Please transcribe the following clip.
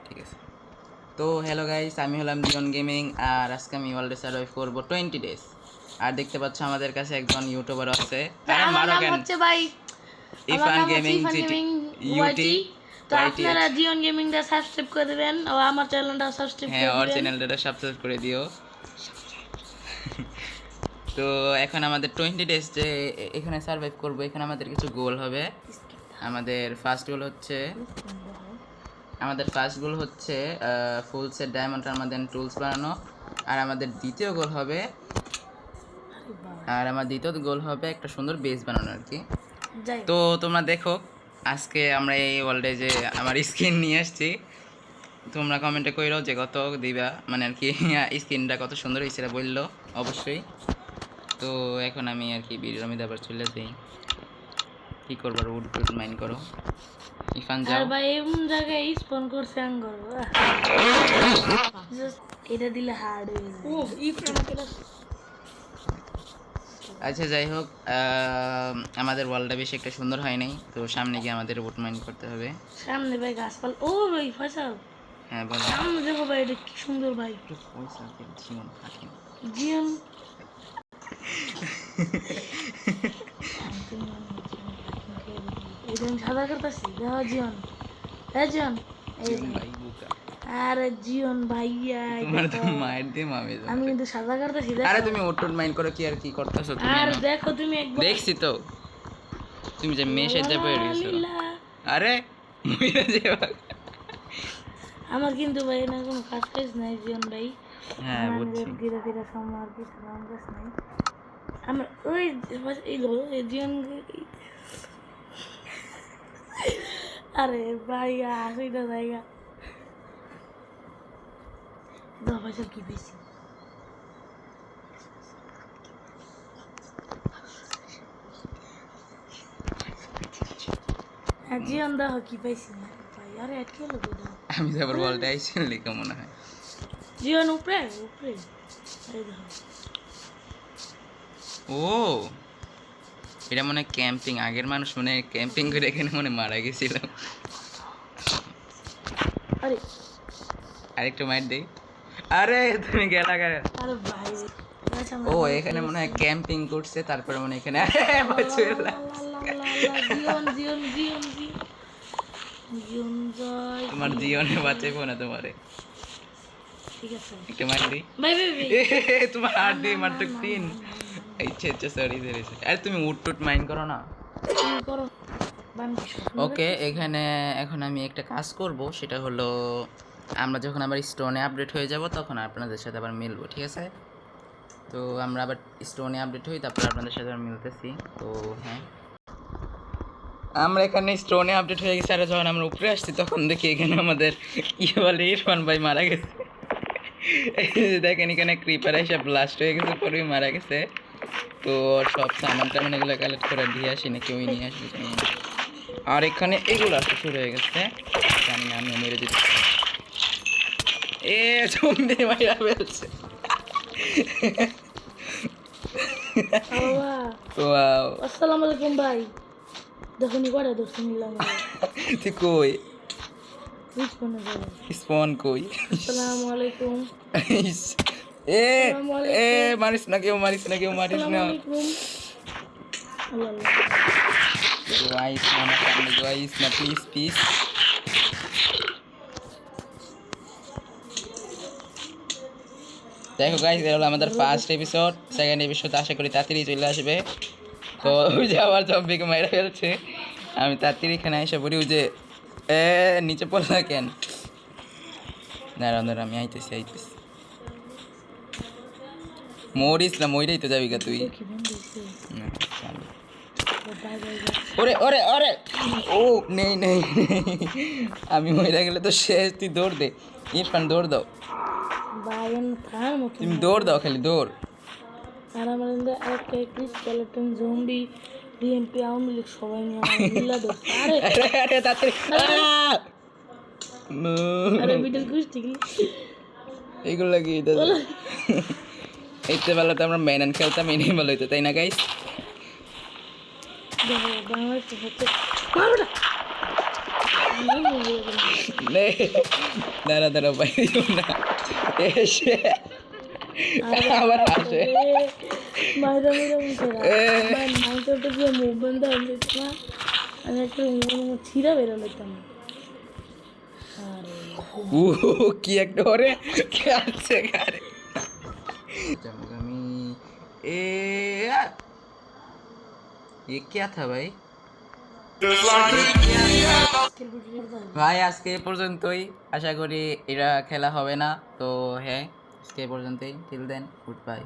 ঠিক আছে। তো হ্যালো গাইস, আমি হলাম জিওন গেমিং আর আজকে আমি ওয়ার্ল্ডে সার্ভাইভ করবো 20 ডেজ। আর দেখতে পাচ্ছ আমাদের কাছে একজন ইউটিউবার আছে। আরে আমার মারো নাম কেন? হচ্ছে ভাই আমার ইফান নাম হচ্ছে gaming Irfan GT gaming UT YT. তো আপনারা ওয়াইটিএইচ। জিওন গেমিংটা সাবস্ক্রাইব করে দিবেন ও আমার চ্যানেলটা সাবস্ক্রাইব হ্যাঁ, করে ওর দিবেন। চ্যানেলটা সাবস্ক্রাইব করে দিও। তো এখন আমাদের 20 ডেজ যে এখানে সার্ভাইভ করবো, এখানে আমাদের কিছু গোল হবে। আমাদের ফার্স্ট গোল হচ্ছে ফুল সেট ডায়মন্ড আমাদের টুলস বানানো। আর আমাদের দ্বিতীয় গোল হবে একটা সুন্দর বেস বানানো আর কি। যাই তো তোমরা দেখো, আজকে আমরা এই ওয়ার্ল্ডে যে আমার স্কিন নিয়ে আসছি, তোমরা কমেন্টে কইরো যে কত দিবা, মানে আর কি স্কিনটা কত সুন্দর হয়েছে এটা বললো অবশ্যই। তো এখন আমি আর কি ভিডিওর মধ্যে আবার চলে যাই। কি করবো, উড মাইন্ড করো। ইফান আর যাও। ভাই এমন জায়গায় স্পন করছে আঙ্গর এটা দিলে হার্ড হয়ে যায়। ও ইফরান আচ্ছা যাই হোক, আমাদের ওয়ালটা বেশি একটা সুন্দর হয় নাই, তো সামনে গিয়ে আমাদের উড মাইন্ড করতে হবে। সামনে ভাই গাছপালা। ও ভাই ফসল হ্যাঁ বলো। সামনে দেখো ভাই এটা কি সুন্দর ভাই। জিওন এটা আমি সাদা করতেছি দেখো জিওন। হ্যাঁ জিওন এই আরে জিওন ভাইয়া তোমার তো মায়ের দিয়ে মামে যাবে। আমি কিন্তু সাদা করতেছি আরে দেখো। তুমি উড মাইন্ড করো, কি আর কি করতেছো তুমি? আর দেখো তুমি একবার দেখছি তো, তুমি যে মেশে যাবে রইছো। লীলা। আরে মইরা যাবা। আমার কিন্তু ভাই না কোনো কাজ কাজ নাই জিওন ভাই। হ্যাঁ আমার বুঝছি। ধীরে ধীরে সময় আর কিছু কাজ কাজ নাই। আমার ওই এই জিওন আরে ভাই আসিটা জায়গা দশ বছর কি বেশি জিওন দেখো কি পাইছি না ভাই। আরে কি হলো দাদা? আমি তো আবার বলতে আইছেন লিখা মনে হয়। জীবন উপরে উপরে এই দেখো। ও এটা মনে হয় ক্যাম্পিং, আগের মানুষ মনে হয় ক্যাম্পিং করে এখানে মনে মারা গেছিল। আরে আরেকটু মাইট দেই। আরে তুমি গেলা গেলা। আরে ভাই ও এখানে মনে হয় ক্যাম্পিং করছে, তারপরে মনে হয় এখানে বাঁচুয়েলা। জীবন জীবন জীবন জীবন জয় তোমার জীবনে বাঁচাইবো না তোমারে। ঠিক আছে একটু মাইট দিই। ভাই ভাই ভাই তোমার হাত দিয়ে মারতো তিন। আচ্ছা সরি সরি। আরে তুমি উড টুট মাইন্ড করো না। তুমি করো ওকে, এখানে এখন আমি একটা কাজ করব, সেটা হলো আমরা যখন আবার স্টোনে আপডেট হয়ে যাব তখন আপনাদের সাথে আবার মিলবো, ঠিক আছে? তো আমরা আবার স্টোনে আপডেট হই, তারপর আপনাদের সাথে আবার মিলতেছি। তো হ্যাঁ, আমরা এখানে স্টোনে আপডেট হয়ে গেছি, আর যখন আমরা উপরে আসছি তখন দেখি এখানে আমাদের বলে ইরফান ভাই মারা গেছে। এই যে দেখেন এখানে ক্রিপার এসে ব্লাস্ট হয়ে গেছে, পরে মারা গেছে। তো সব সামান টামান এগুলো কালেক্ট করে দিয়ে আসি, নাকি ওই নিয়ে আসবি জানি না। আর এখানে এগুলো আসা শুরু হয়ে গেছে, জানি না, আমি মেরে দিচ্ছি। জম্বি মাইরা ফেলছে। ওয়াও, আসসালামু আলাইকুম ভাই। দেখুন কয়টা দোস্ত নিলাম তুই কই? রিসপন্ড করো। স্পন কই? আসসালামু আলাইকুম। এ এ মারিস না, কেউ মারিস না, কেউ মারিস আসসালামু না। আলাইকুম। আল্লাহ আল্লাহ। গাইস না সামনে, গাইস না প্লিজ প্লিজ। দেখো গাইস, এটা হলো আমাদের ফার্স্ট এপিসোড। সেকেন্ড এপিসোড আশা করি তাড়াতাড়ি চলে আসবে। তো ওই যে আবার জম্বিকে মাইরা ফেলছে, আমি তাড়াতাড়ি এখানে এসে বলি যে নিচে পড়লা কেন? দাঁড়াও দাঁড়া, আমি আইতেছি। মরিস না, মইরাই তো যাবি গা তুই। না, চল। ওরে ওরে ওরে, ও নেই নেই, আমি মইরা গেলে তো শেষ। তুই দৌড় দে ইরফান, দৌড় দাও। তুমি দৌড় দাও, খালি দৌড়। আর আমার আরেকটা একটি skeleton zombie DMP Awami League সবাই নিয়ে আমার মিল্লা ধরছে। আরে আরে তাড়াতাড়ি। আরে বিটেল কুস্তি এইগুলো কি এইতে বেলা তো আমরা মেন খেলতাম, এনেই ভালো হইতো, তাই না গাইস? দেখো বাংলাদেশ হচ্ছে দাঁড়া দাঁড়া ভাই না এসে আবার আসে বাইরে বাইরে মুখেরা মাইক্রোটা দিয়ে মুখ বন্ধ হয়ে যেত না আমি একটা ছিঁড়া বেরো নিতাম আরে ও কি একটা ওরে কে আছে গারে আমি ए ये क्या था भाई ভাই আজকে এ পর্যন্তই আশা করি এরা খেলা হবে না তো হ্যাঁ আজকে এ পর্যন্তই টিল দেন গুড বাই